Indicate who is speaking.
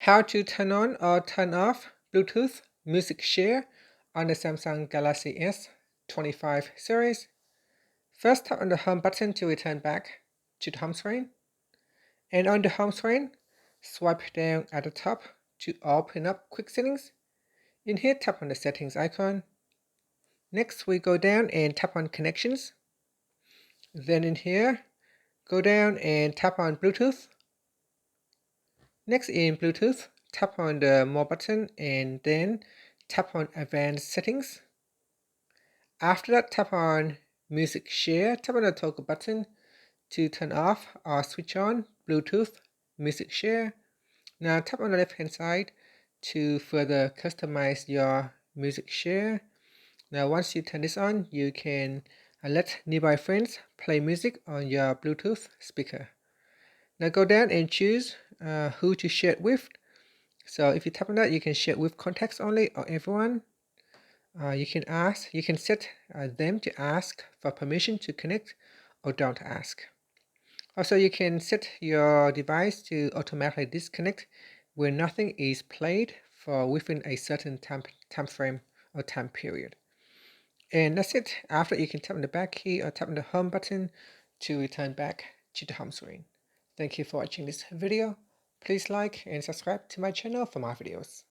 Speaker 1: How to turn on or turn off Bluetooth music share on the Samsung Galaxy S25 series. First, tap on the home button to return back to the home screen. And on the home screen, swipe down at the top to open up quick settings. In here, tap on the settings icon. Next, we go down and tap on connections. Then in here, go down and tap on Bluetooth. Next, in Bluetooth, tap on the More button and then tap on Advanced Settings. After that, tap on Music Share. Tap on the toggle button to turn off or switch on Bluetooth Music Share. Now tap on the left hand side to further customize your music share. Now once you turn this on, you can let nearby friends play music on your Bluetooth speaker. Now go down and choose who to share it with. So if you tap on that, you can share it with contacts only or everyone. You can set them to ask for permission to connect or don't ask. Also, you can set your device to automatically disconnect when nothing is played for within a certain time frame or time period. And that's it. After, you can tap on the back key or tap on the home button to return back to the home screen. Thank you for watching this video. Please like and subscribe to my channel for more videos.